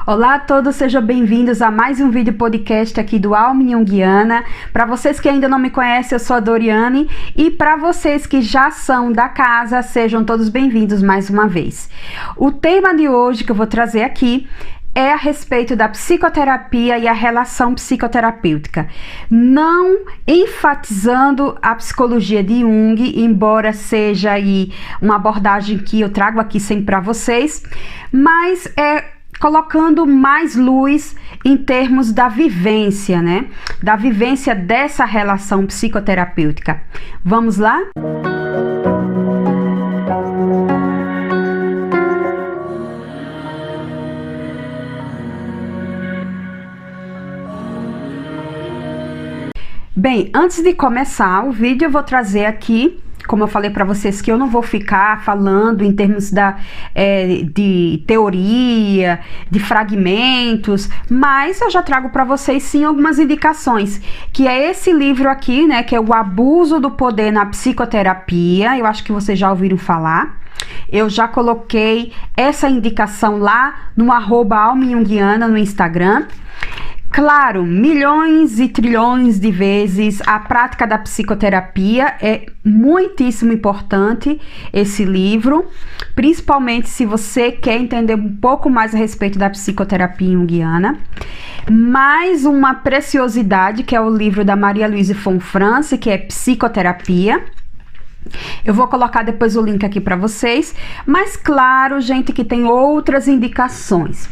Olá a todos, sejam bem-vindos a mais um vídeo podcast aqui do Alma Junguiana. Para vocês que ainda não me conhecem, eu sou a Doriane, e para vocês que já são da casa, sejam todos bem-vindos mais uma vez. O tema de hoje que eu vou trazer aqui é a respeito da psicoterapia e a relação psicoterapêutica, não enfatizando a psicologia de Jung, embora seja aí uma abordagem que eu trago aqui sempre para vocês, mas colocando mais luz em termos da vivência, né? Da vivência dessa relação psicoterapêutica. Vamos lá? Bem, antes de começar o vídeo, eu vou trazer aqui, como eu falei para vocês, que eu não vou ficar falando em termos de teoria, de fragmentos, mas eu já trago para vocês sim algumas indicações, que é esse livro aqui, né, que é O Abuso do Poder na Psicoterapia. Eu acho que vocês já ouviram falar. Eu já coloquei essa indicação lá no @almajunguiana no Instagram. Claro, milhões e trilhões de vezes a prática da psicoterapia é muitíssimo importante, esse livro, principalmente se você quer entender um pouco mais a respeito da psicoterapia junguiana. Mais uma preciosidade, que é o livro da Maria Louise von Franz, que é Psicoterapia. Eu vou colocar depois o link aqui para vocês, mas claro, gente, que tem outras indicações.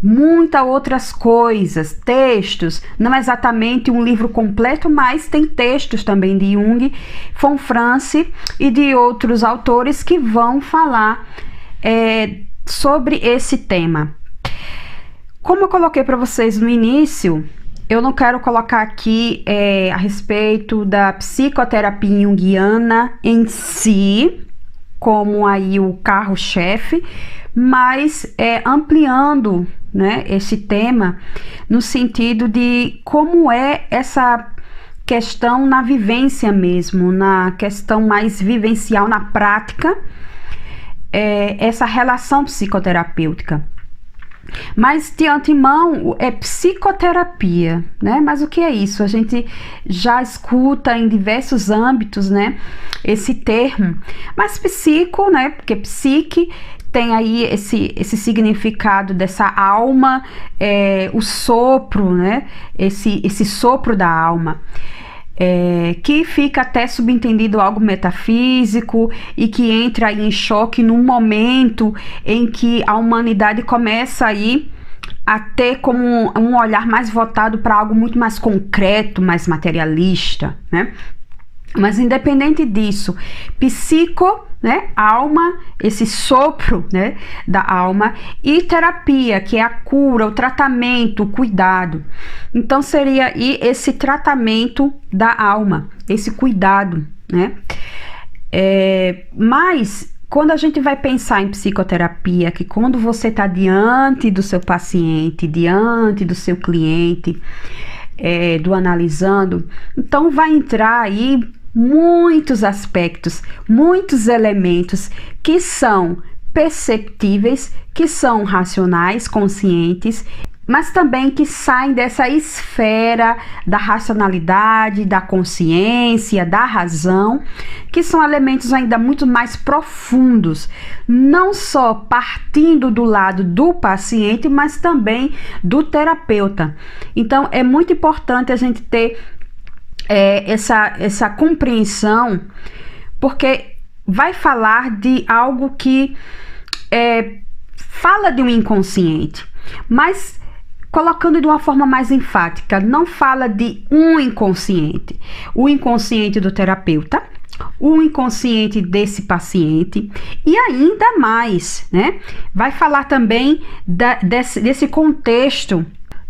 Muitas outras coisas, textos, não é exatamente um livro completo, mas tem textos também de Jung, von Franz e de outros autores que vão falar sobre esse tema. Como eu coloquei para vocês no início, eu não quero colocar aqui a respeito da psicoterapia junguiana em si, como aí o carro-chefe, mas ampliando, né, esse tema no sentido de como é essa questão na vivência mesmo, na questão mais vivencial, na prática, essa relação psicoterapêutica. Mas de antemão é psicoterapia, né? Mas o que é isso? A gente já escuta em diversos âmbitos, né, esse termo. Mas psico, né? Porque psique tem aí esse significado dessa alma, o sopro, né? Esse sopro da alma. Que fica até subentendido algo metafísico e que entra aí em choque num momento em que a humanidade começa aí a ter como um olhar mais voltado para algo muito mais concreto, mais materialista, né? Mas independente disso, psico, né, alma, esse sopro, né, da alma, e terapia, que é a cura, o tratamento, o cuidado. Então seria aí esse tratamento da alma, esse cuidado, né? Mas quando a gente vai pensar em psicoterapia, que quando você está diante do seu paciente, diante do seu cliente, do analisando, então vai entrar aí muitos aspectos, muitos elementos que são perceptíveis, que são racionais, conscientes, mas também que saem dessa esfera da racionalidade, da consciência, da razão, que são elementos ainda muito mais profundos, não só partindo do lado do paciente, mas também do terapeuta. Então é muito importante a gente ter essa compreensão, porque vai falar de algo que fala de um inconsciente, mas colocando de uma forma mais enfática, não fala de um inconsciente, o inconsciente do terapeuta, o inconsciente desse paciente, e ainda mais, né? Vai falar também desse contexto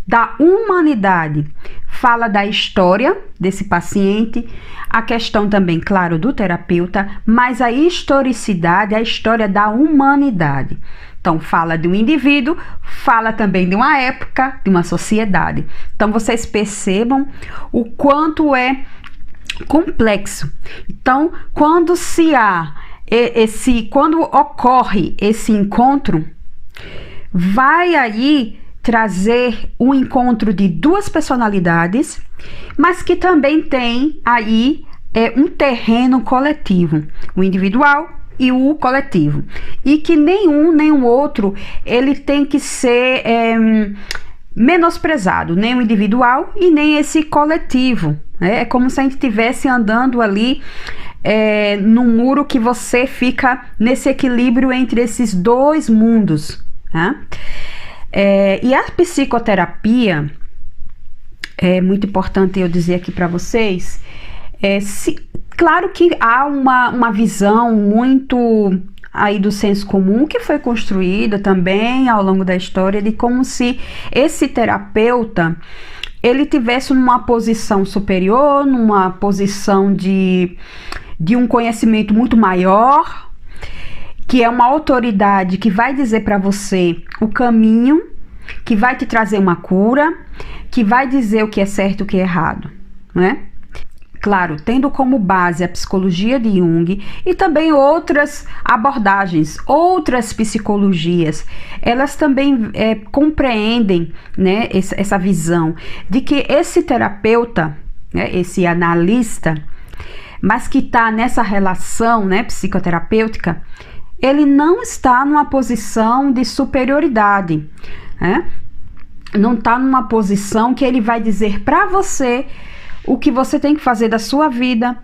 da humanidade. Fala da história desse paciente, a questão também, claro, do terapeuta, mas a historicidade, a história da humanidade. Então, fala de um indivíduo, fala também de uma época, de uma sociedade. Então, vocês percebam o quanto é complexo. Então, quando ocorre esse encontro, vai aí trazer um encontro de duas personalidades, mas que também tem aí um terreno coletivo, o individual e o coletivo, e que nenhum nem o outro ele tem que ser menosprezado, nem o individual e nem esse coletivo. É como se a gente estivesse andando ali num muro que você fica nesse equilíbrio entre esses dois mundos, tá? E a psicoterapia, é muito importante eu dizer aqui para vocês, claro que há uma visão muito aí do senso comum que foi construída também ao longo da história de como se esse terapeuta ele tivesse numa posição superior, numa posição de um conhecimento muito maior, que é uma autoridade que vai dizer para você o caminho, que vai te trazer uma cura, que vai dizer o que é certo e o que é errado, né? Claro, tendo como base a psicologia de Jung e também outras abordagens, outras psicologias, elas também compreendem, né, essa visão de que esse terapeuta, né, esse analista, mas que está nessa relação, né, psicoterapêutica, ele não está numa posição de superioridade, né? Não está numa posição que ele vai dizer para você o que você tem que fazer da sua vida,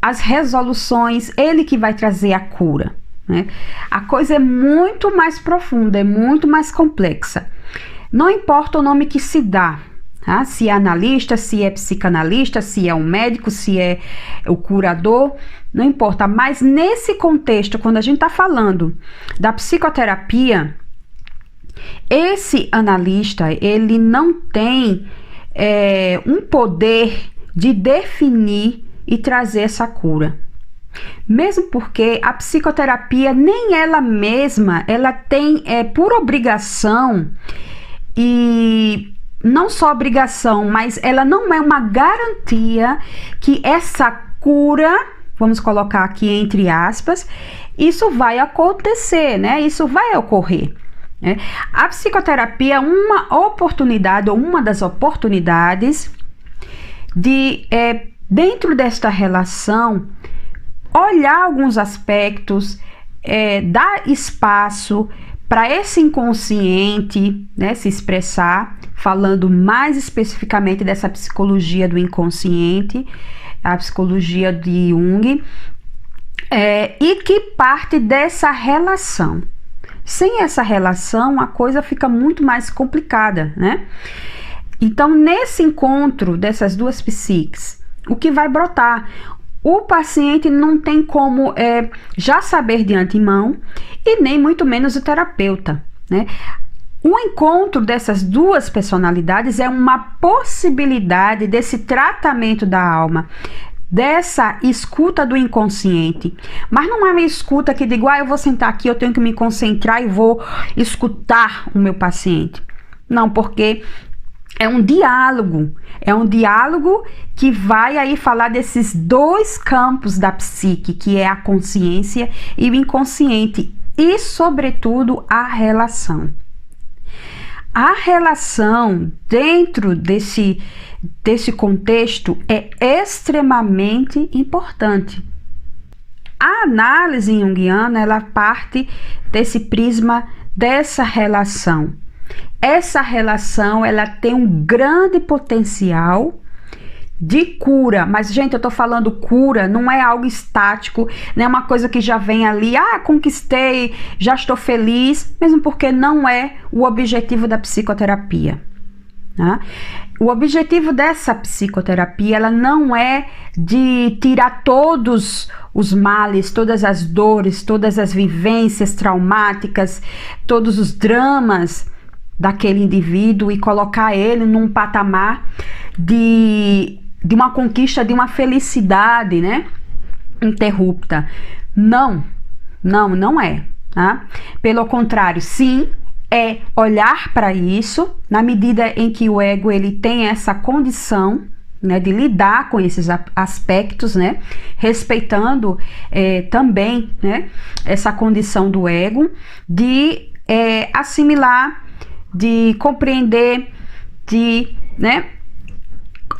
as resoluções, ele que vai trazer a cura, né? A coisa é muito mais profunda, é muito mais complexa. Não importa o nome que se dá, tá? Se é analista, se é psicanalista, se é um médico, se é o curador, não importa. Mas nesse contexto, quando a gente está falando da psicoterapia, esse analista, ele não tem um poder de definir e trazer essa cura. Mesmo porque a psicoterapia, nem ela mesma, ela tem por obrigação, e não só obrigação, mas ela não é uma garantia que essa cura, vamos colocar aqui entre aspas, isso vai acontecer, né? Isso vai ocorrer. A psicoterapia é uma oportunidade, ou uma das oportunidades de, dentro desta relação, olhar alguns aspectos, dar espaço para esse inconsciente, né, se expressar, falando mais especificamente dessa psicologia do inconsciente, a psicologia de Jung, e que parte dessa relação. Sem essa relação, a coisa fica muito mais complicada, né? Então, nesse encontro dessas duas psiques, o que vai brotar? O paciente não tem como já saber de antemão, e nem muito menos o terapeuta, né? O encontro dessas duas personalidades é uma possibilidade desse tratamento da alma, dessa escuta do inconsciente. Mas não é uma escuta que digo, eu vou sentar aqui, eu tenho que me concentrar e vou escutar o meu paciente. Não, porque é um diálogo que vai aí falar desses dois campos da psique, que é a consciência e o inconsciente, e sobretudo a relação. A relação dentro desse contexto é extremamente importante. A análise junguiana, ela parte desse prisma dessa relação. Essa relação, ela tem um grande potencial de cura, mas gente, eu tô falando cura, não é algo estático, não é uma coisa que já vem ali, conquistei, já estou feliz, mesmo porque não é o objetivo da psicoterapia, tá? O objetivo dessa psicoterapia, ela não é de tirar todos os males, todas as dores, todas as vivências traumáticas, todos os dramas daquele indivíduo e colocar ele num patamar de uma conquista, de uma felicidade, né, interrupta. Não é, tá? Pelo contrário, sim, é olhar para isso na medida em que o ego ele tem essa condição, né, de lidar com esses aspectos, né, respeitando também, né, essa condição do ego de assimilar de compreender, de, né,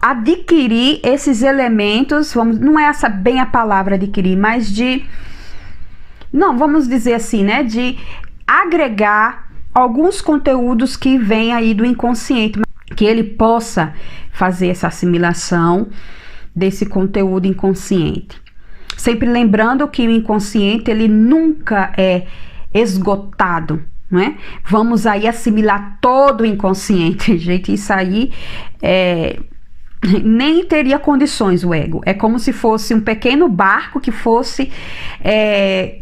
adquirir esses elementos, não é essa bem a palavra adquirir, mas vamos dizer assim, né, de agregar alguns conteúdos que vêm aí do inconsciente, que ele possa fazer essa assimilação desse conteúdo inconsciente. Sempre lembrando que o inconsciente, ele nunca é esgotado, né? Vamos aí assimilar todo o inconsciente, gente, isso aí nem teria condições o ego. É como se fosse um pequeno barco que fosse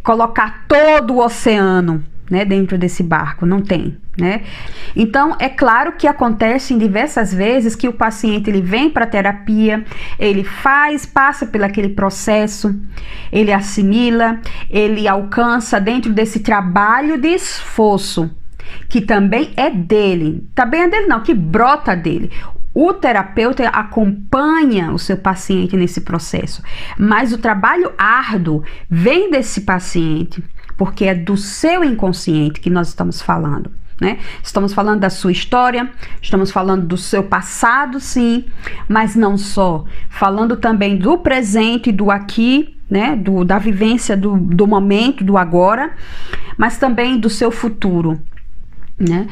colocar todo o oceano, né, dentro desse barco. Não tem, né? Então, é claro que acontece em diversas vezes que o paciente ele vem para a terapia, ele passa por aquele processo, ele assimila, ele alcança dentro desse trabalho de esforço, que também é dele. Também é dele não, que brota dele. O terapeuta acompanha o seu paciente nesse processo, mas o trabalho árduo vem desse paciente, porque é do seu inconsciente que nós estamos falando, né? Estamos falando da sua história, estamos falando do seu passado, sim, mas não só, falando também do presente, do aqui, né? Da vivência do momento, do agora, mas também do seu futuro. Né?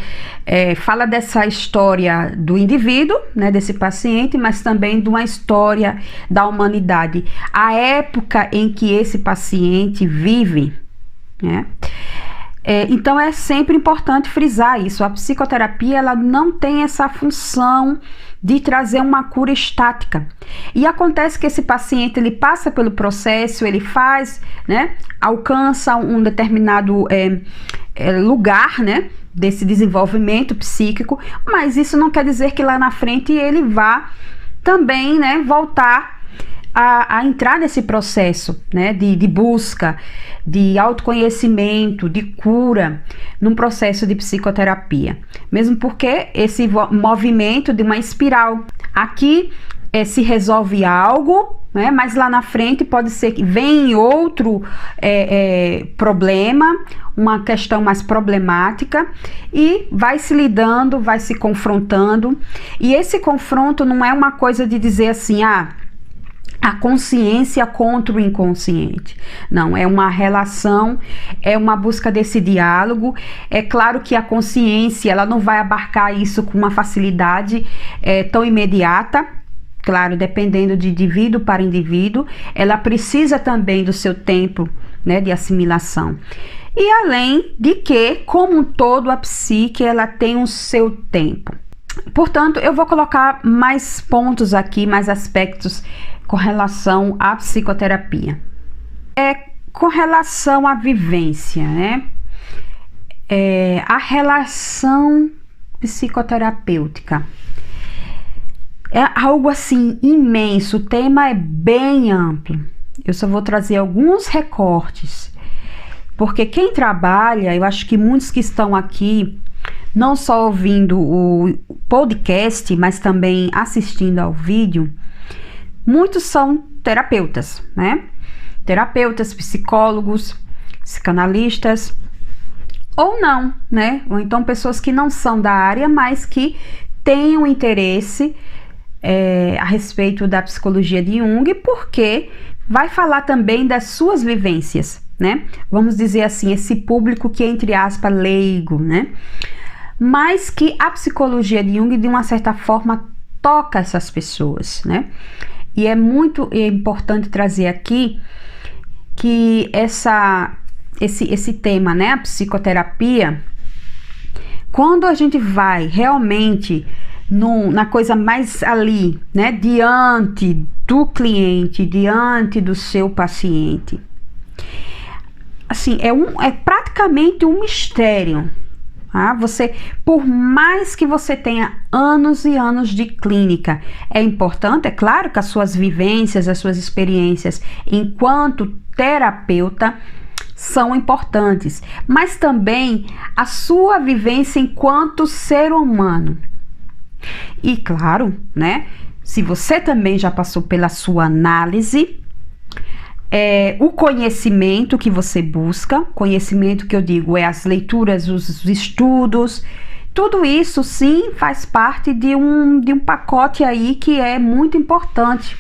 Fala dessa história do indivíduo, né, desse paciente, mas também de uma história da humanidade, a época em que esse paciente vive, né? Então é sempre importante frisar isso. A psicoterapia, ela não tem essa função de trazer uma cura estática. E acontece que esse paciente, ele passa pelo processo, ele faz, né, alcança um determinado lugar, né, desse desenvolvimento psíquico, mas isso não quer dizer que lá na frente ele vá também, né, voltar a entrar nesse processo, né, de busca, de autoconhecimento, de cura, num processo de psicoterapia. Mesmo porque esse movimento de uma espiral, aqui se resolve algo, né, mas lá na frente pode ser que venha outro problema, uma questão mais problemática, e vai se lidando, vai se confrontando, e esse confronto não é uma coisa de dizer assim, a consciência contra o inconsciente. Não, é uma relação, é uma busca desse diálogo. É claro que a consciência, ela não vai abarcar isso com uma facilidade tão imediata. Claro, dependendo de indivíduo para indivíduo, ela precisa também do seu tempo, né, de assimilação. E além de que, como um todo, a psique, ela tem o seu tempo. Portanto, eu vou colocar mais pontos aqui, mais aspectos com relação à psicoterapia. Com relação à vivência, né? A relação psicoterapêutica é algo assim imenso, o tema é bem amplo. Eu só vou trazer alguns recortes, porque quem trabalha, eu acho que muitos que estão aqui, não só ouvindo o podcast, mas também assistindo ao vídeo, muitos são terapeutas, né? Terapeutas, psicólogos, psicanalistas, ou não, né? Ou então pessoas que não são da área, mas que têm um interesse a respeito da psicologia de Jung, porque vai falar também das suas vivências, né? Vamos dizer assim, esse público que é, entre aspas, leigo, né? Mas que a psicologia de Jung, de uma certa forma, toca essas pessoas, né? E é muito importante trazer aqui que esse tema, né, a psicoterapia, quando a gente vai realmente na coisa mais ali, né, diante do cliente, diante do seu paciente, assim, é praticamente um mistério. Você, por mais que você tenha anos e anos de clínica, é importante, é claro que as suas vivências, as suas experiências enquanto terapeuta são importantes, mas também a sua vivência enquanto ser humano. E claro, né, se você também já passou pela sua análise, o conhecimento que você busca, conhecimento que eu digo as leituras, os estudos, tudo isso sim faz parte de um pacote aí que é muito importante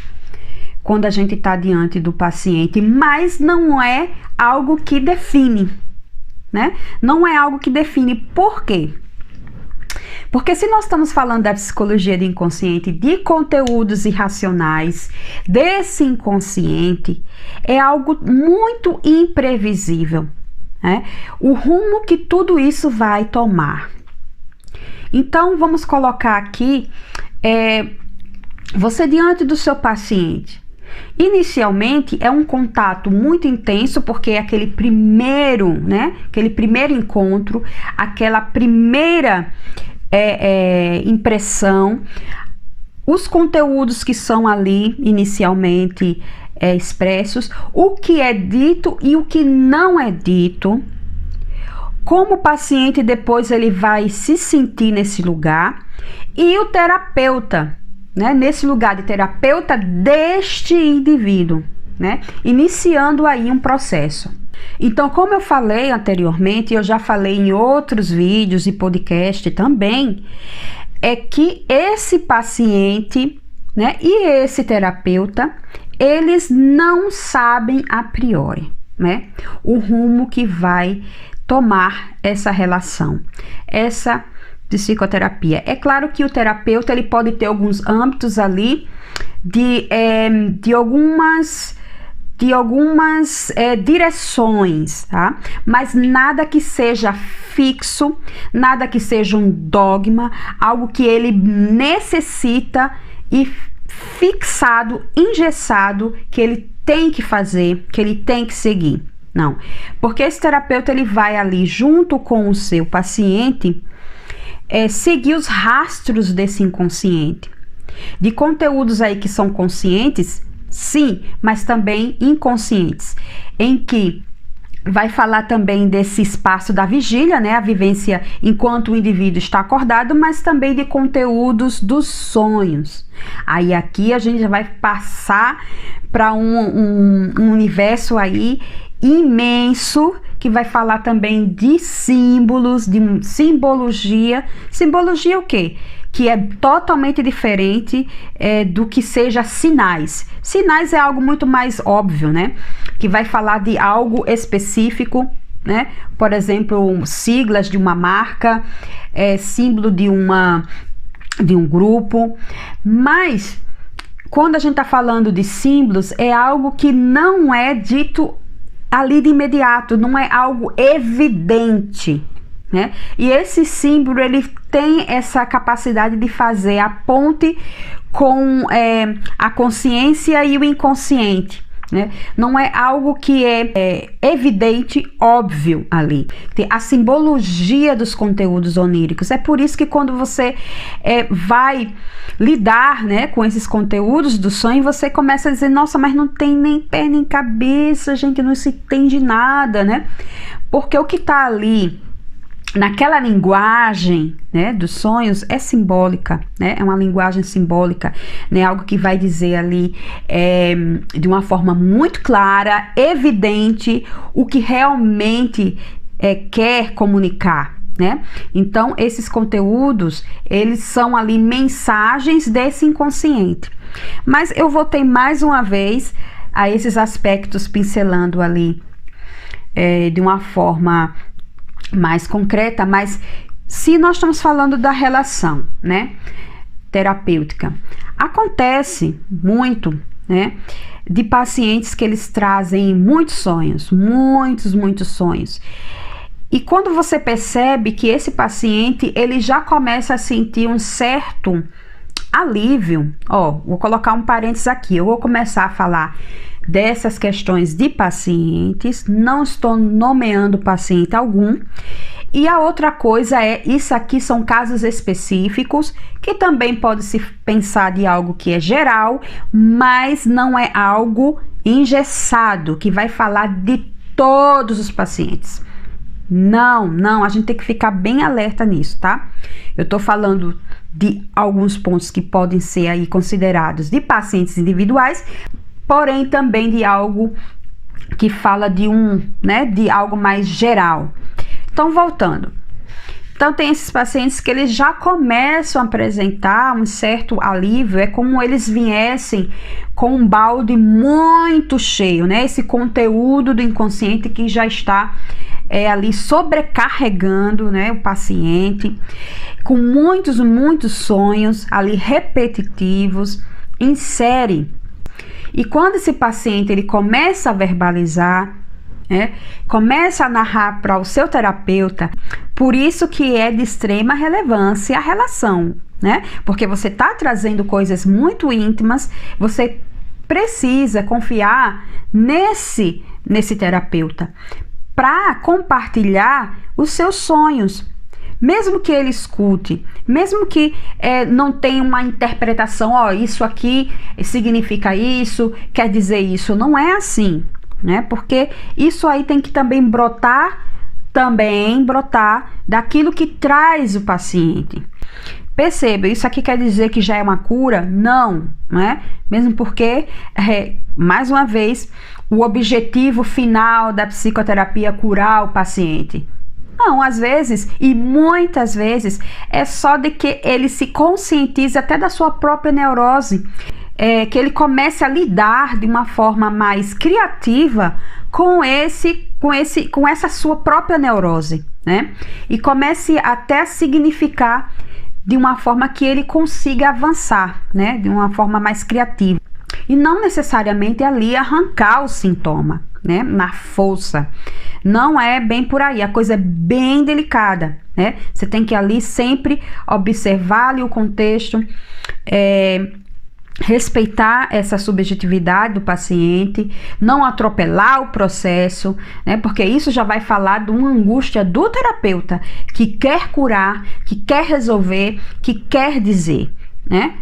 quando a gente está diante do paciente, mas não é algo que define, né? Não é algo que define. Por quê? Porque se nós estamos falando da psicologia do inconsciente, de conteúdos irracionais, desse inconsciente, é algo muito imprevisível, né? O rumo que tudo isso vai tomar. Então, vamos colocar aqui, você diante do seu paciente. Inicialmente é um contato muito intenso, porque é aquele primeiro, né? Aquele primeiro encontro, aquela primeira impressão, os conteúdos que são ali inicialmente expressos, o que é dito e o que não é dito, como o paciente depois ele vai se sentir nesse lugar, e o terapeuta, né, nesse lugar de terapeuta deste indivíduo, né, iniciando aí um processo. Então, como eu falei anteriormente, eu já falei em outros vídeos e podcast também, é que esse paciente, né, e esse terapeuta, eles não sabem a priori, né, o rumo que vai tomar essa relação, essa psicoterapia. É claro que o terapeuta ele pode ter alguns âmbitos ali de algumas direções, tá? Mas nada que seja fixo, nada que seja um dogma, algo que ele necessita e fixado, engessado, que ele tem que fazer, que ele tem que seguir. Não, porque esse terapeuta ele vai ali junto com o seu paciente seguir os rastros desse inconsciente, de conteúdos aí que são conscientes, sim, mas também inconscientes, em que vai falar também desse espaço da vigília, né, a vivência enquanto o indivíduo está acordado, mas também de conteúdos dos sonhos. Aí aqui a gente já vai passar para um universo aí imenso, que vai falar também de símbolos, de simbologia. Simbologia o quê? Que é totalmente diferente do que seja sinais. Sinais é algo muito mais óbvio, né? Que vai falar de algo específico, né? Por exemplo, siglas de uma marca, símbolo de um grupo. Mas quando a gente está falando de símbolos, é algo que não é dito ali de imediato, não é algo evidente, né? E esse símbolo ele tem essa capacidade de fazer a ponte com a consciência e o inconsciente, né? Não é algo que é evidente, óbvio ali. Tem a simbologia dos conteúdos oníricos. É por isso que quando você vai lidar, né, com esses conteúdos do sonho, você começa a dizer, nossa, mas não tem nem pé nem cabeça, gente, não se entende nada, né? Porque o que está ali naquela linguagem, né, dos sonhos é simbólica, né? É uma linguagem simbólica, né? Algo que vai dizer ali de uma forma muito clara, evidente, o que realmente quer comunicar, né? Então, esses conteúdos, eles são ali mensagens desse inconsciente. Mas eu voltei mais uma vez a esses aspectos, pincelando ali de uma forma mais concreta, mas se nós estamos falando da relação, né, terapêutica, acontece muito, né, de pacientes que eles trazem muitos sonhos, muitos sonhos. E quando você percebe que esse paciente, ele já começa a sentir um certo alívio, vou colocar um parênteses aqui, eu vou começar a falar dessas questões de pacientes, não estou nomeando paciente algum. E a outra coisa isso aqui são casos específicos, que também pode se pensar de algo que é geral, mas não é algo engessado, que vai falar de todos os pacientes. Não, a gente tem que ficar bem alerta nisso, tá? Eu tô falando de alguns pontos que podem ser aí considerados de pacientes individuais, porém também de algo que fala de algo mais geral. Então, voltando. Então tem esses pacientes que eles já começam a apresentar um certo alívio, é como eles viessem com um balde muito cheio, né? Esse conteúdo do inconsciente que já está ali sobrecarregando, né, o paciente, com muitos sonhos ali repetitivos, em série. E quando esse paciente ele começa a verbalizar, começa a narrar para o seu terapeuta, por isso que é de extrema relevância a relação, né? Porque você está trazendo coisas muito íntimas, você precisa confiar nesse terapeuta para compartilhar os seus sonhos. Mesmo que ele escute, mesmo que não tenha uma interpretação, isso aqui significa isso, quer dizer isso, não é assim, né? Porque isso aí tem que também brotar daquilo que traz o paciente. Perceba, isso aqui quer dizer que já é uma cura? Não, né? Mesmo porque, mais uma vez, o objetivo final da psicoterapia é curar o paciente. Não, às vezes, e muitas vezes, é só de que ele se conscientize até da sua própria neurose, que ele comece a lidar de uma forma mais criativa com essa sua própria neurose, né? E comece até a significar de uma forma que ele consiga avançar, né? De uma forma mais criativa. E não necessariamente ali arrancar o sintoma, né? Na força. Não é bem por aí, a coisa é bem delicada, né? Você tem que ali sempre observar ali o contexto, respeitar essa subjetividade do paciente, não atropelar o processo, né? Porque isso já vai falar de uma angústia do terapeuta que quer curar, que quer resolver, que quer dizer, né?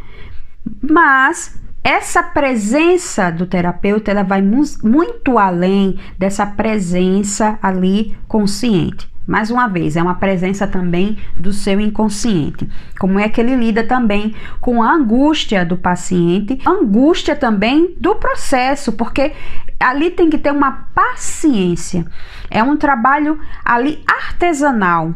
Mas essa presença do terapeuta, ela vai muito além dessa presença ali consciente. Mais uma vez, é uma presença também do seu inconsciente. Como é que ele lida também com a angústia do paciente, angústia também do processo, porque ali tem que ter uma paciência. É um trabalho ali artesanal,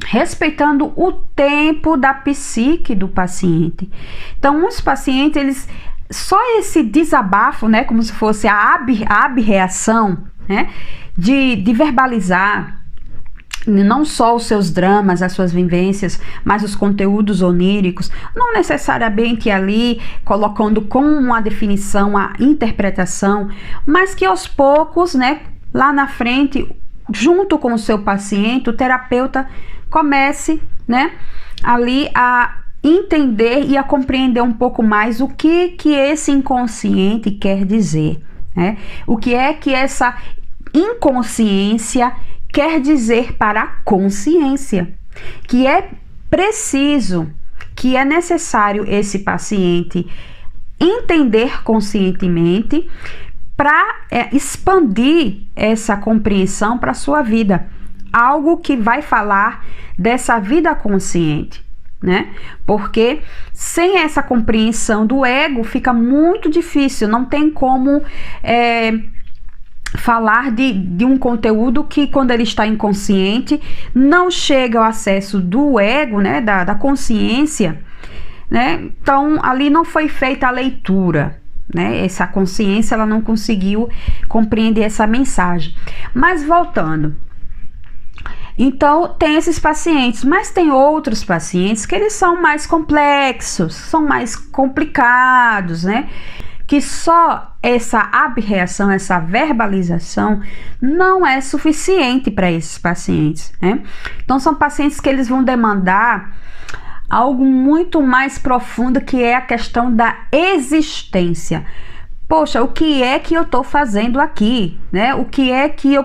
respeitando o tempo da psique do paciente. Então, muitos pacientes, eles só esse desabafo, né, como se fosse a abreação, né, de verbalizar não só os seus dramas, as suas vivências, mas os conteúdos oníricos, não necessariamente ali colocando com uma definição a interpretação, mas que aos poucos, né, lá na frente, junto com o seu paciente, o terapeuta comece, né, ali a entender e a compreender um pouco mais o que esse inconsciente quer dizer, né? O que é que essa inconsciência quer dizer para a consciência, que é preciso, que é necessário esse paciente entender conscientemente para expandir essa compreensão para a sua vida. Algo que vai falar dessa vida consciente, né? Porque sem essa compreensão do ego fica muito difícil, não tem como falar de um conteúdo que, quando ele está inconsciente, não chega ao acesso do ego, né? Da consciência, né? Então, ali não foi feita a leitura, né? Essa consciência, ela não conseguiu compreender essa mensagem. Mas voltando, então tem esses pacientes, mas tem outros pacientes que eles são mais complexos, são mais complicados, né? Que só essa abreação, essa verbalização não é suficiente para esses pacientes, né? Então são pacientes que eles vão demandar algo muito mais profundo, que é a questão da existência. Poxa, o que é que eu estou fazendo aqui, né? O que é que eu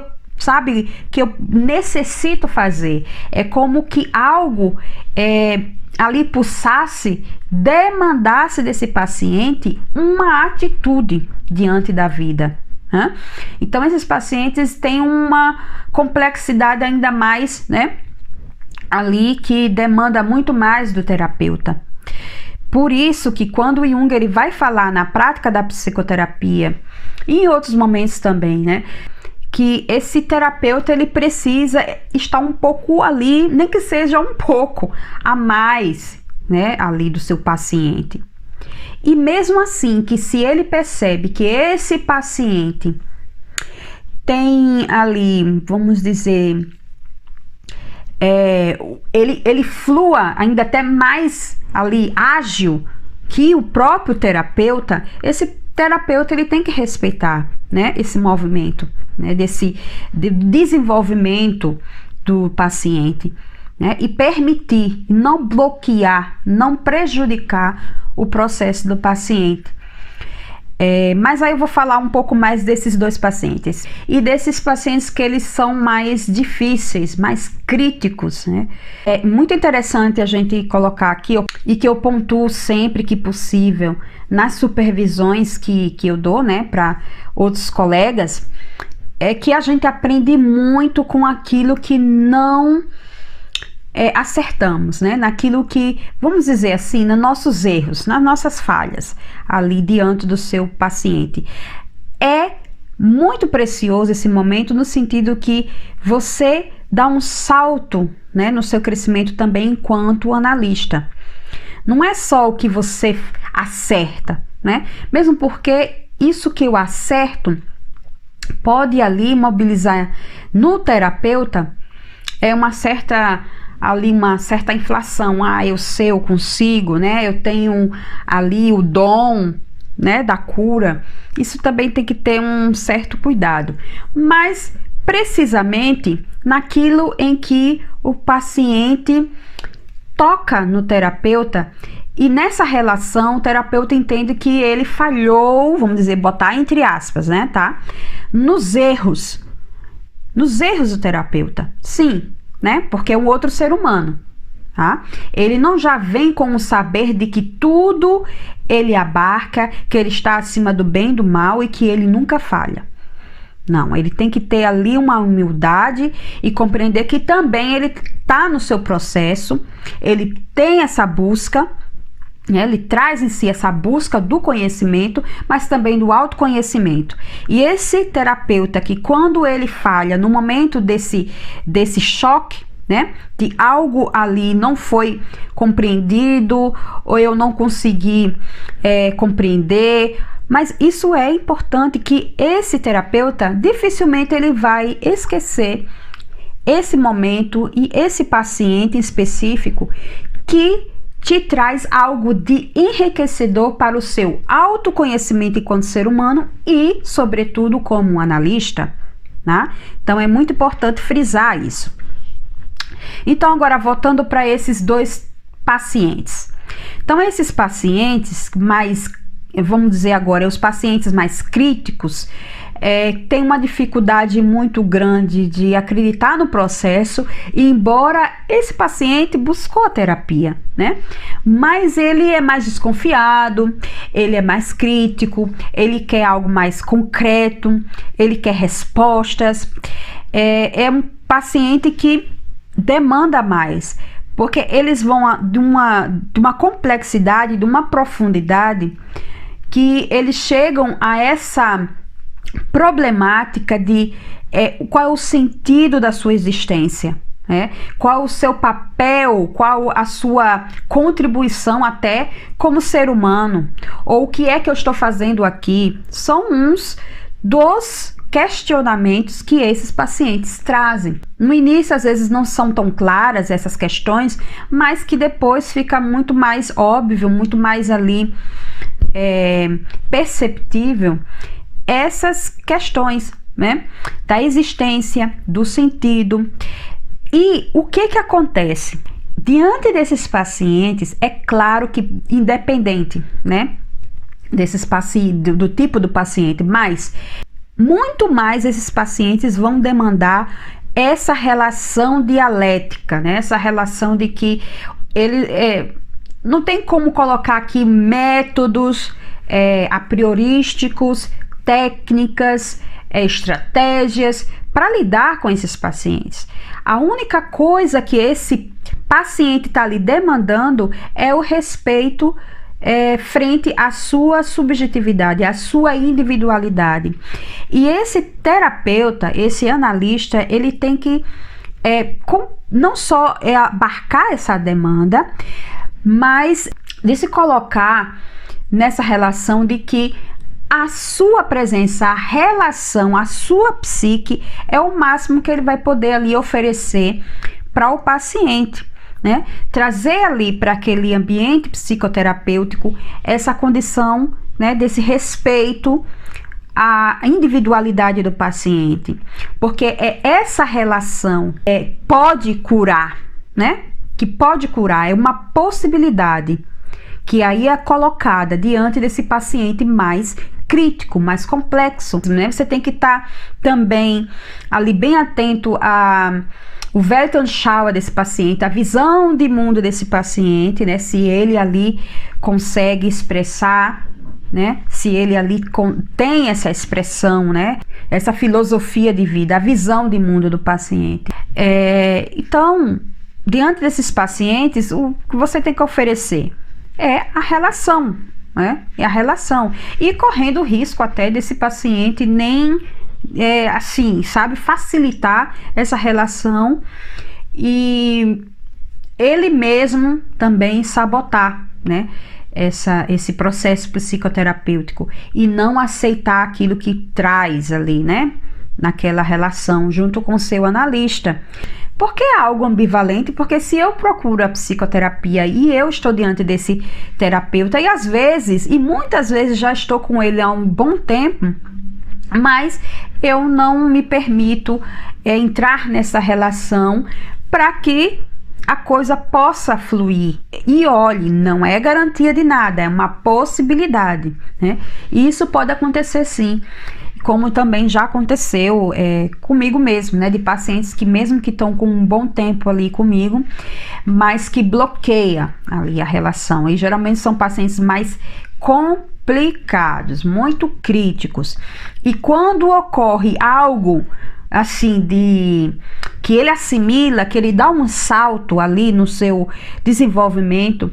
que eu necessito fazer? É como que algo ali pulsasse, demandasse desse paciente uma atitude diante da vida, né? Então esses pacientes têm uma complexidade ainda mais, né, ali, que demanda muito mais do terapeuta. Por isso que quando o Jung ele vai falar na prática da psicoterapia, e em outros momentos também, né, que esse terapeuta ele precisa estar um pouco ali, nem que seja um pouco a mais, né, ali do seu paciente. E mesmo assim, que se ele percebe que esse paciente tem ali, vamos dizer, ele flua ainda até mais ali ágil que o próprio terapeuta, esse terapeuta ele tem que respeitar, né, esse movimento, né, desse desenvolvimento do paciente, né, e permitir, não bloquear, não prejudicar o processo do paciente. Mas aí eu vou falar um pouco mais desses dois pacientes e desses pacientes que eles são mais difíceis, mais críticos, né? É muito interessante a gente colocar aqui, e que eu pontuo sempre que possível nas supervisões que eu dou, né, para outros colegas, é que a gente aprende muito com aquilo que não acertamos, né? Naquilo que, vamos dizer assim, nos nossos erros, nas nossas falhas ali diante do seu paciente. É muito precioso esse momento no sentido que você dá um salto, né, no seu crescimento também enquanto analista. Não é só o que você acerta, né? Mesmo porque isso que eu acerto pode ali mobilizar no terapeuta uma certa inflação. Eu sei, eu consigo, né? Eu tenho ali o dom, né, da cura. Isso também tem que ter um certo cuidado. Mas precisamente naquilo em que o paciente toca no terapeuta, e nessa relação o terapeuta entende que ele falhou, vamos dizer, botar entre aspas, né, tá? Nos erros do terapeuta, sim, né? Porque é um outro ser humano, tá? Ele não já vem com o saber de que tudo ele abarca, que ele está acima do bem e do mal e que ele nunca falha. Não, ele tem que ter ali uma humildade e compreender que também ele está no seu processo, ele tem essa busca, né? Ele traz em si essa busca do conhecimento, mas também do autoconhecimento. E esse terapeuta que, quando ele falha no momento desse choque, né, de algo ali não foi compreendido, ou eu não consegui compreender, mas isso é importante, que esse terapeuta dificilmente ele vai esquecer esse momento e esse paciente em específico que te traz algo de enriquecedor para o seu autoconhecimento enquanto ser humano e, sobretudo, como analista, né? Então é muito importante frisar isso. Então, agora voltando para esses dois pacientes. Então, esses pacientes mais, vamos dizer agora, os pacientes mais críticos, têm uma dificuldade muito grande de acreditar no processo, embora esse paciente buscou a terapia, né? Mas ele é mais desconfiado, ele é mais crítico, ele quer algo mais concreto, ele quer respostas. É um paciente que demanda mais, porque eles vão de uma complexidade, de uma profundidade, que eles chegam a essa problemática de qual é o sentido da sua existência, né? Qual o seu papel, qual a sua contribuição até como ser humano, ou o que é que eu estou fazendo aqui. São uns dos questionamentos que esses pacientes trazem. No início, às vezes, não são tão claras essas questões, mas que depois fica muito mais óbvio, muito mais ali perceptível essas questões, né, da existência, do sentido. E o que acontece? Diante desses pacientes, é claro que independente, né, desses pacientes, do tipo do paciente, mas muito mais esses pacientes vão demandar essa relação dialética, né, essa relação de que ele não tem como colocar aqui métodos a priorísticos, técnicas, estratégias para lidar com esses pacientes. A única coisa que esse paciente está ali demandando é o respeito frente à sua subjetividade, à sua individualidade. E esse terapeuta, esse analista, ele tem que não só abarcar essa demanda, mas de se colocar nessa relação de que a sua presença, a relação, a sua psique é o máximo que ele vai poder ali oferecer para o paciente, né? Trazer ali para aquele ambiente psicoterapêutico essa condição, né, desse respeito à individualidade do paciente, porque essa relação pode curar, né? Que pode curar, é uma possibilidade que aí é colocada diante desse paciente mais crítico, mais complexo, né? Você tem que estar também ali bem atento o Weltanschauer desse paciente, a visão de mundo desse paciente, né? Se ele ali consegue expressar, né? Se ele ali tem essa expressão, né? Essa filosofia de vida, a visão de mundo do paciente. Então, diante desses pacientes, o que você tem que oferecer é a relação, né? É a relação. E correndo o risco até desse paciente nem, assim, sabe, facilitar essa relação e ele mesmo também sabotar, né? Esse processo psicoterapêutico e não aceitar aquilo que traz ali, né? Naquela relação junto com o seu analista. Porque é algo ambivalente, porque se eu procuro a psicoterapia e eu estou diante desse terapeuta e às vezes, e muitas vezes já estou com ele há um bom tempo, mas eu não me permito entrar nessa relação para que a coisa possa fluir. E olhe, não é garantia de nada, é uma possibilidade, né? E isso pode acontecer sim, como também já aconteceu comigo mesmo, né? De pacientes que mesmo que estão com um bom tempo ali comigo, mas que bloqueia ali a relação. E geralmente são pacientes mais complicados, muito críticos. E quando ocorre algo assim que ele assimila, que ele dá um salto ali no seu desenvolvimento,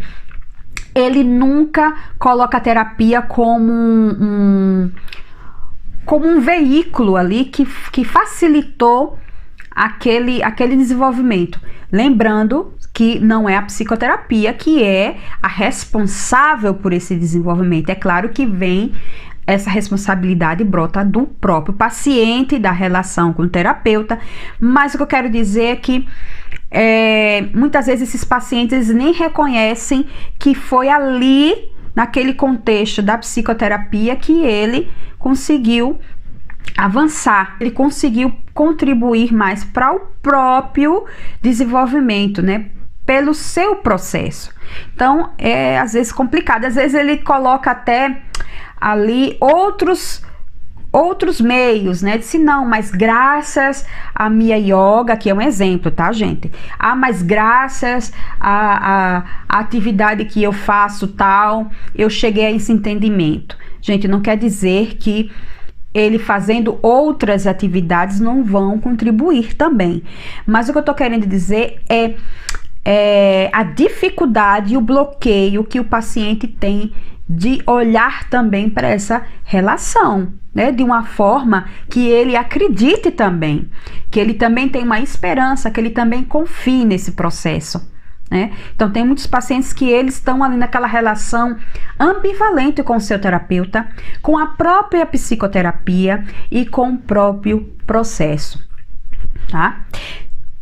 ele nunca coloca a terapia como um veículo ali que facilitou aquele desenvolvimento. Lembrando que não é a psicoterapia que é a responsável por esse desenvolvimento. É claro que essa responsabilidade brota do próprio paciente, da relação com o terapeuta, mas o que eu quero dizer é que muitas vezes esses pacientes nem reconhecem que foi ali, naquele contexto da psicoterapia, que ele conseguiu avançar, ele conseguiu contribuir mais para o próprio desenvolvimento, né? Pelo seu processo. Então, é às vezes complicado, às vezes ele coloca até ali outros meios, né? Disse, não, mas graças à minha yoga, que é um exemplo, tá, gente? Mas graças à atividade que eu faço tal, eu cheguei a esse entendimento. Gente, não quer dizer que ele fazendo outras atividades não vão contribuir também. Mas o que eu tô querendo dizer é a dificuldade e o bloqueio que o paciente tem de olhar também para essa relação, né? De uma forma que ele acredite também, que ele também tem uma esperança, que ele também confie nesse processo, né? Então tem muitos pacientes que eles estão ali naquela relação ambivalente com o seu terapeuta, com a própria psicoterapia e com o próprio processo, tá?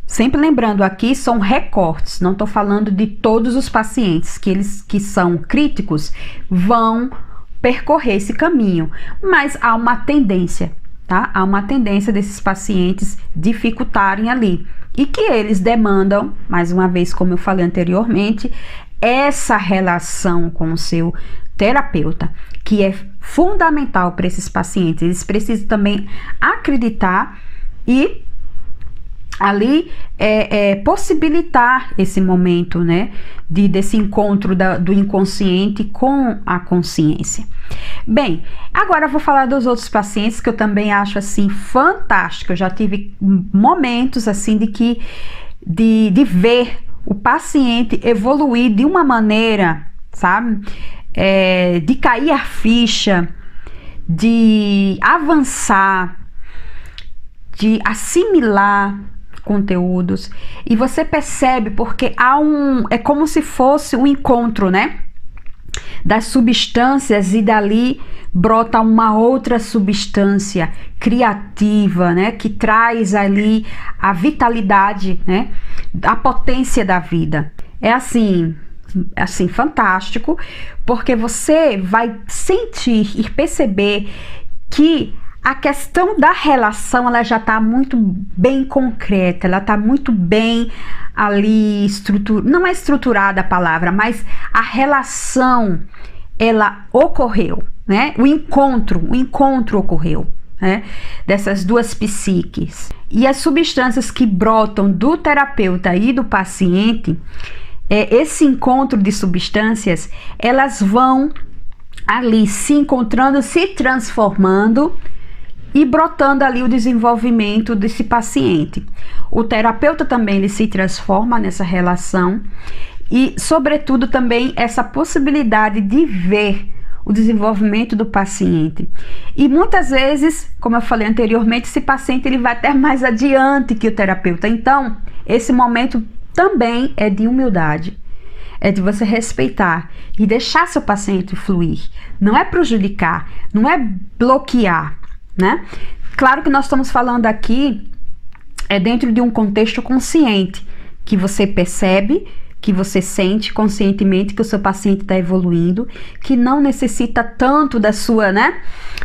Sempre lembrando aqui, são recortes, não estou falando de todos os pacientes que são críticos vão percorrer esse caminho, mas há uma tendência, tá? Há uma tendência desses pacientes dificultarem ali e que eles demandam, mais uma vez, como eu falei anteriormente, essa relação com o seu terapeuta, que é fundamental para esses pacientes. Eles precisam também acreditar e ali possibilitar esse momento, né, desse encontro do inconsciente com a consciência. Bem, agora eu vou falar dos outros pacientes que eu também acho assim fantástico. Eu já tive momentos assim de ver o paciente evoluir de uma maneira, sabe, de cair a ficha, de avançar, de assimilar conteúdos, e você percebe porque é como se fosse um encontro, né, das substâncias, e dali brota uma outra substância criativa, né, que traz ali a vitalidade, né, a potência da vida. É assim fantástico, porque você vai sentir e perceber que a questão da relação, ela já está muito bem concreta, ela está muito bem ali não é estruturada a palavra, mas a relação, ela ocorreu, né? O encontro ocorreu, né? Dessas duas psiques. E as substâncias que brotam do terapeuta e do paciente, esse encontro de substâncias, elas vão ali se encontrando, se transformando e brotando ali o desenvolvimento desse paciente. O terapeuta também, ele se transforma nessa relação, e sobretudo também essa possibilidade de ver o desenvolvimento do paciente. E muitas vezes, como eu falei anteriormente, esse paciente ele vai até mais adiante que o terapeuta. Então, esse momento também é de humildade, é de você respeitar e deixar seu paciente fluir. Não é prejudicar, não é bloquear, né? Claro que nós estamos falando aqui dentro de um contexto consciente, que você percebe, que você sente conscientemente que o seu paciente está evoluindo, que não necessita tanto da sua, né,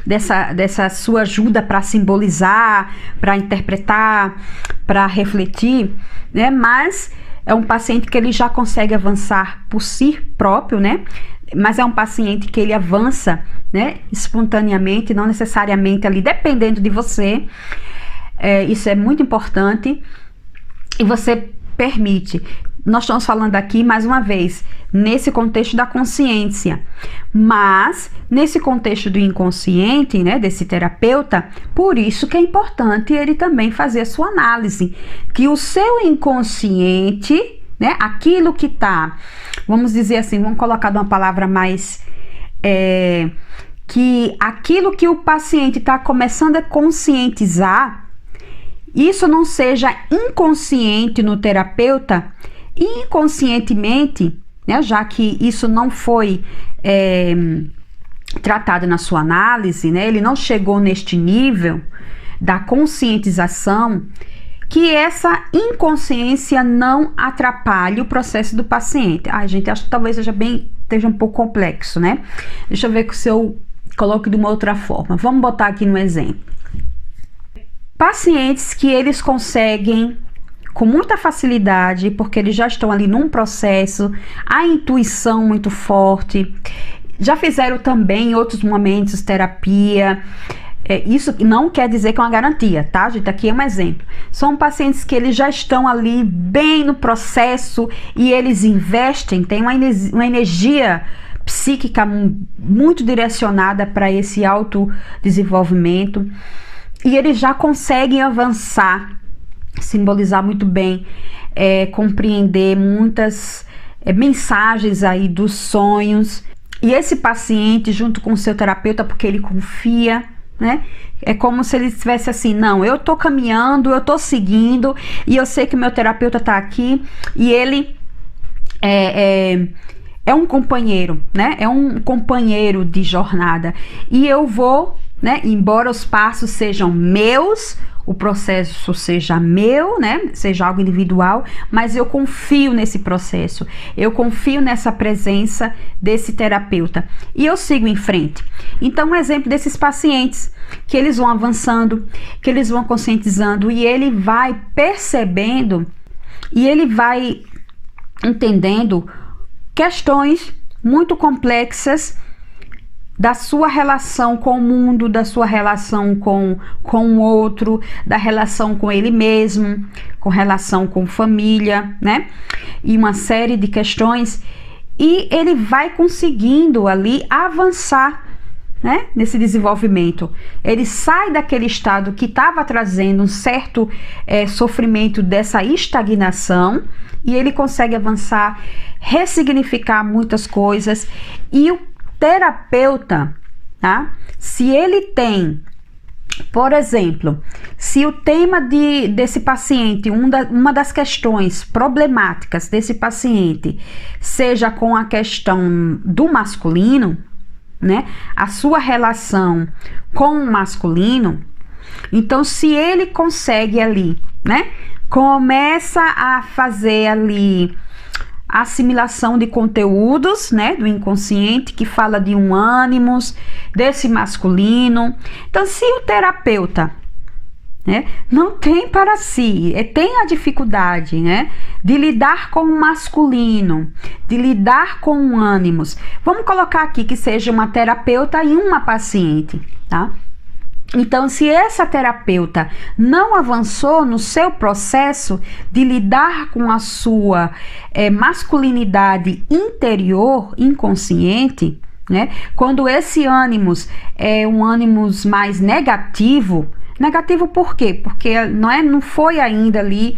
dessa sua ajuda para simbolizar, para interpretar, para refletir, né? Mas é um paciente que ele já consegue avançar por si próprio, né? Mas é um paciente que ele avança, né, espontaneamente, não necessariamente ali dependendo de você. Isso é muito importante, e você permite. Nós estamos falando aqui, mais uma vez, nesse contexto da consciência, mas nesse contexto do inconsciente, né, desse terapeuta, por isso que é importante ele também fazer a sua análise, que o seu inconsciente, né, aquilo que está, vamos dizer assim, vamos colocar de uma palavra mais, que aquilo que o paciente está começando a conscientizar, isso não seja inconsciente no terapeuta, e inconscientemente, né, já que isso não foi tratado na sua análise, né, ele não chegou neste nível da conscientização, que essa inconsciência não atrapalhe o processo do paciente. Gente, acho que talvez esteja um pouco complexo, né? Deixa eu ver se eu coloco de uma outra forma. Vamos botar aqui no exemplo. Pacientes que eles conseguem com muita facilidade, porque eles já estão ali num processo, a intuição muito forte, já fizeram também em outros momentos terapia. Isso não quer dizer que é uma garantia, tá, gente? Aqui é um exemplo. São pacientes que eles já estão ali bem no processo e eles investem, tem uma energia psíquica muito direcionada para esse autodesenvolvimento, e eles já conseguem avançar, simbolizar muito bem, compreender muitas mensagens aí dos sonhos. E esse paciente, junto com o seu terapeuta, porque ele confia, né? É como se ele estivesse assim, não, eu tô caminhando, eu tô seguindo, e eu sei que o meu terapeuta tá aqui, e ele é um companheiro, né? É um companheiro de jornada, e eu vou, né? Embora os passos sejam meus, o processo seja meu, né? Seja algo individual, mas eu confio nesse processo, eu confio nessa presença desse terapeuta, e eu sigo em frente. Então, um exemplo desses pacientes, que eles vão avançando, que eles vão conscientizando, e ele vai percebendo, e ele vai entendendo questões muito complexas da sua relação com o mundo, da sua relação com o outro, da relação com ele mesmo, com relação com família, né? E uma série de questões, e ele vai conseguindo ali avançar, né, nesse desenvolvimento. Ele sai daquele estado que estava trazendo um certo sofrimento, dessa estagnação, e ele consegue avançar, ressignificar muitas coisas, e terapeuta, tá? Se ele tem, por exemplo, se o tema desse paciente, uma das questões problemáticas desse paciente, seja com a questão do masculino, né? A sua relação com o masculino, então se ele consegue ali, né? Começa a fazer ali assimilação de conteúdos, né, do inconsciente, que fala de um ânimos, desse masculino. Então, se o terapeuta, né, não tem para si, tem a dificuldade, né, de lidar com o masculino, de lidar com o ânimos, vamos colocar aqui que seja uma terapeuta e uma paciente, tá? Então, se essa terapeuta não avançou no seu processo de lidar com a sua masculinidade interior, inconsciente, né? Quando esse ânimos é um ânimos mais negativo, negativo por quê? Porque não foi ainda ali,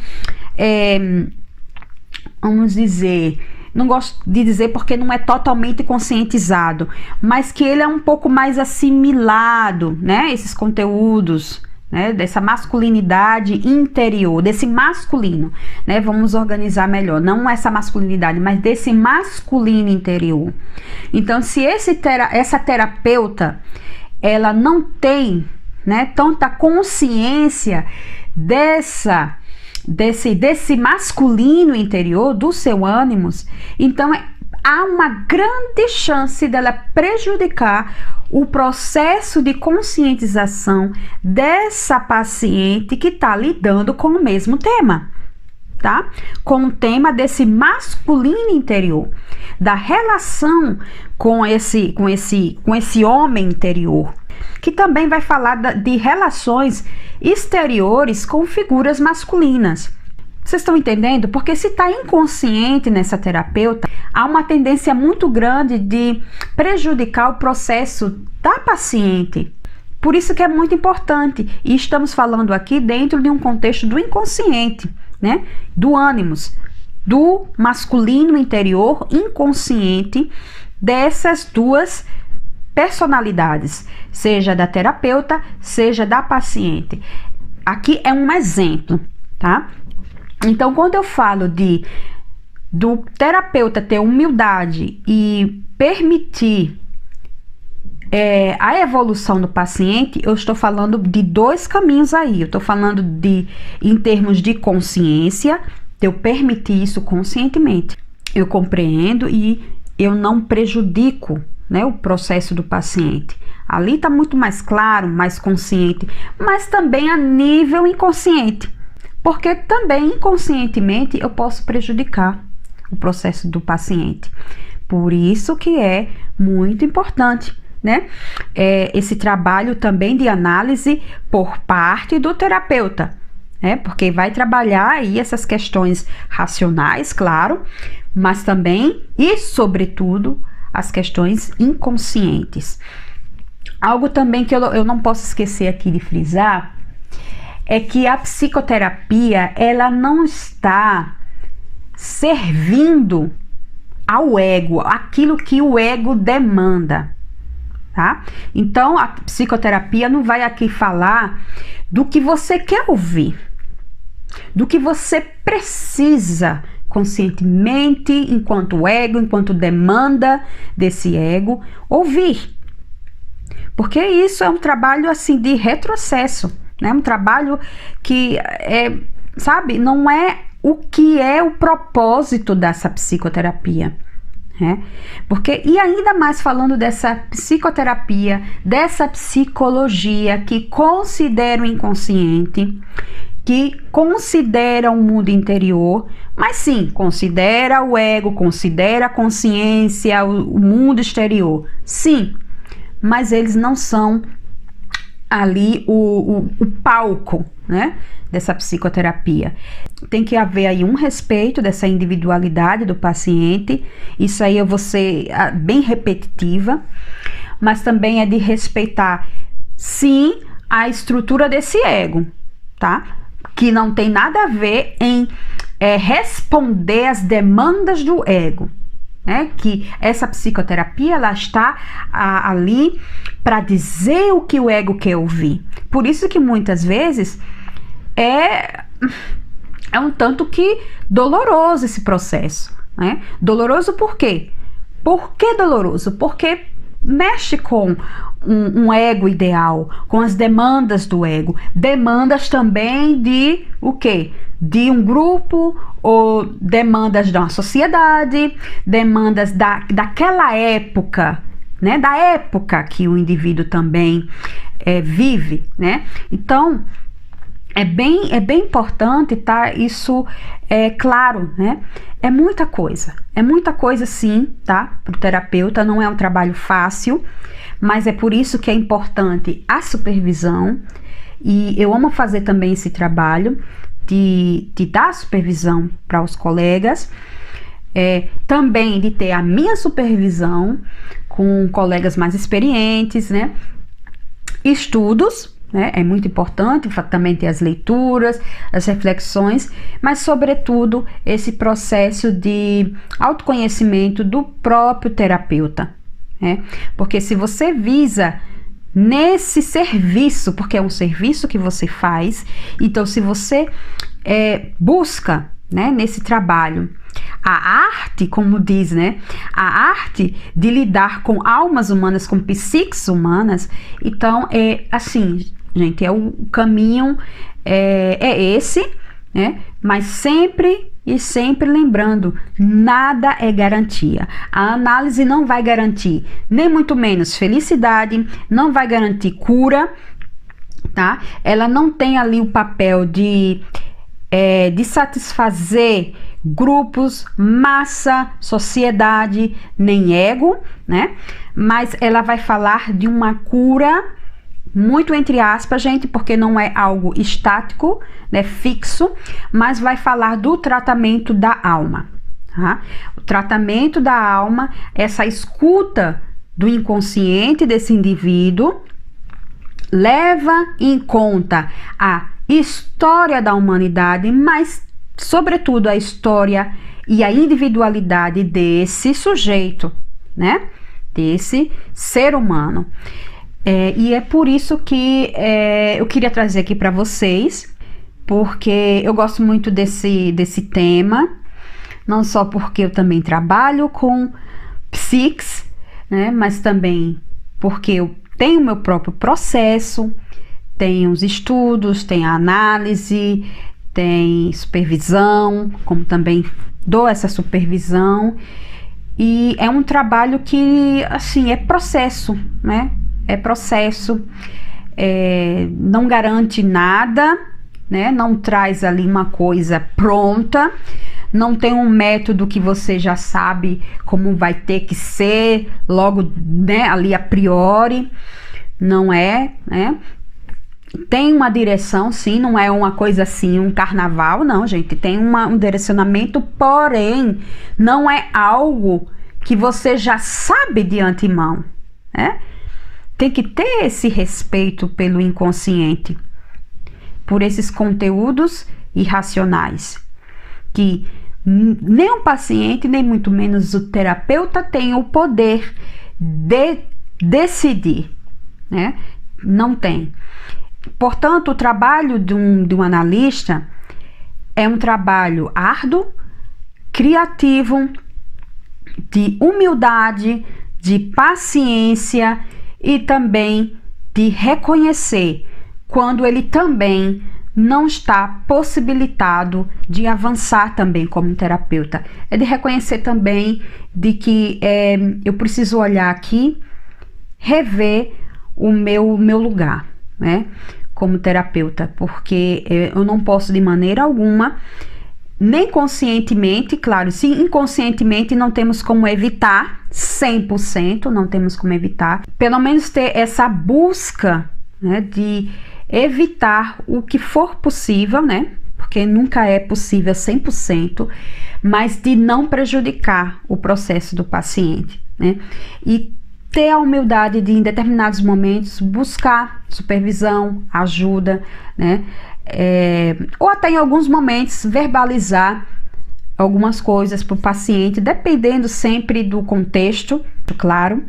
vamos dizer, não gosto de dizer porque não é totalmente conscientizado, mas que ele é um pouco mais assimilado, né? Esses conteúdos, né? Dessa masculinidade interior, desse masculino, né? Vamos organizar melhor, não essa masculinidade, mas desse masculino interior. Então, se essa terapeuta, ela não tem, né, tanta consciência desse masculino interior, do seu ânimos, então há uma grande chance dela prejudicar o processo de conscientização dessa paciente que está lidando com o mesmo tema, tá? Com o tema desse masculino interior, da relação com esse homem interior, que também vai falar de relações exteriores com figuras masculinas. Vocês estão entendendo? Porque se está inconsciente nessa terapeuta, há uma tendência muito grande de prejudicar o processo da paciente. Por isso que é muito importante, e estamos falando aqui dentro de um contexto do inconsciente, né? Do ânimos, do masculino interior inconsciente, dessas duas personalidades, seja da terapeuta, seja da paciente. Aqui é um exemplo, tá? Então, quando eu falo do terapeuta ter humildade e permitir a evolução do paciente, eu estou falando de dois caminhos aí. Eu estou falando em termos de consciência, de eu permitir isso conscientemente. Eu compreendo e eu não prejudico, né, o processo do paciente. Ali está muito mais claro, mais consciente, mas também a nível inconsciente, porque também inconscientemente eu posso prejudicar o processo do paciente. Por isso que é muito importante, né, esse trabalho também de análise por parte do terapeuta, né, porque vai trabalhar aí essas questões racionais, claro, mas também e sobretudo as questões inconscientes. Algo também que eu não posso esquecer aqui de frisar é que a psicoterapia, ela não está servindo ao ego, aquilo que o ego demanda, tá? Então, a psicoterapia não vai aqui falar do que você quer ouvir, do que você precisa conscientemente, enquanto ego, enquanto demanda desse ego, ouvir. Porque isso é um trabalho assim de retrocesso, né? Um trabalho que sabe, não é o que é o propósito dessa psicoterapia, né? Porque, e ainda mais falando dessa psicoterapia, dessa psicologia que considera o inconsciente, que considera o mundo interior, mas sim, considera o ego, considera a consciência, o mundo exterior, sim, mas eles não são ali o palco, né, dessa psicoterapia. Tem que haver aí um respeito dessa individualidade do paciente, isso aí eu vou ser bem repetitiva, mas também é de respeitar, sim, a estrutura desse ego, tá? Que não tem nada a ver em responder às demandas do ego, né? Que essa psicoterapia, ela está ali para dizer o que o ego quer ouvir. Por isso que muitas vezes é um tanto que doloroso esse processo, né? Doloroso por quê? Por que doloroso? Porque mexe com um ego ideal, com as demandas do ego, demandas também de o quê? De um grupo, ou demandas de uma sociedade, demandas daquela época, né? Da época que o indivíduo também vive, né? Então, é bem importante, tá? Isso é claro, né? É muita coisa sim, tá? Para o terapeuta, não é um trabalho fácil, mas é por isso que é importante a supervisão, e eu amo fazer também esse trabalho de dar supervisão para os colegas, também de ter a minha supervisão com colegas mais experientes, né? Estudos, né? É muito importante também ter as leituras, as reflexões, mas sobretudo esse processo de autoconhecimento do próprio terapeuta, né? Porque se você visa nesse serviço, porque é um serviço que você faz, então se você busca, né, nesse trabalho a arte, como diz, né, a arte de lidar com almas humanas, com psiques humanas, então assim, gente, o caminho é esse, né? Mas sempre lembrando, nada é garantia. A análise não vai garantir, nem muito menos felicidade, não vai garantir cura, tá? Ela não tem ali o papel de satisfazer grupos, massa, sociedade, nem ego, né? Mas ela vai falar de uma cura, muito entre aspas, gente, porque não é algo estático, né, fixo, mas vai falar do tratamento da alma, tá? O tratamento da alma, essa escuta do inconsciente desse indivíduo, leva em conta a história da humanidade, mas sobretudo a história e a individualidade desse sujeito, né, desse ser humano. E é por isso que eu queria trazer aqui para vocês, porque eu gosto muito desse tema, não só porque eu também trabalho com psiques, né, mas também porque eu tenho o meu próprio processo, tenho os estudos, tem a análise, tem supervisão, como também dou essa supervisão, e é um trabalho que, assim, é processo, né? É processo, não garante nada, né? Não traz ali uma coisa pronta, não tem um método que você já sabe como vai ter que ser logo, né, ali a priori, não é, né? Tem uma direção, sim, não é uma coisa assim, um carnaval, não, gente, tem um direcionamento, porém, não é algo que você já sabe de antemão, né? Tem que ter esse respeito pelo inconsciente, por esses conteúdos irracionais, que nem o paciente, nem muito menos o terapeuta tem o poder de decidir, né? Não tem. Portanto, o trabalho de um analista é um trabalho árduo, criativo, de humildade, de paciência e também de reconhecer quando ele também não está possibilitado de avançar também como terapeuta. É de reconhecer também de que eu preciso olhar aqui, rever o meu lugar, né, como terapeuta, porque eu não posso de maneira alguma, nem conscientemente, claro, se inconscientemente não temos como evitar, 100% não temos como evitar, pelo menos ter essa busca, né, de evitar o que for possível, né, porque nunca é possível 100%, mas de não prejudicar o processo do paciente, né, e ter a humildade de, em determinados momentos, buscar supervisão, ajuda, né? Ou até em alguns momentos verbalizar algumas coisas para o paciente, dependendo sempre do contexto, claro.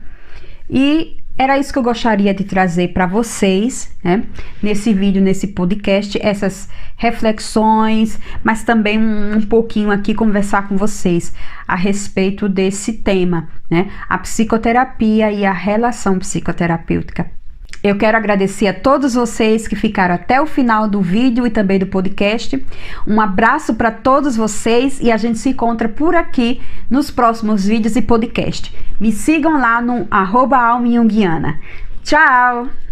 E era isso que eu gostaria de trazer para vocês, né? Nesse vídeo, nesse podcast, essas reflexões, mas também um pouquinho aqui conversar com vocês a respeito desse tema, né? A psicoterapia e a relação psicoterapêutica. Eu quero agradecer a todos vocês que ficaram até o final do vídeo e também do podcast. Um abraço para todos vocês e a gente se encontra por aqui nos próximos vídeos e podcast. Me sigam lá no @almajunguiana. Tchau!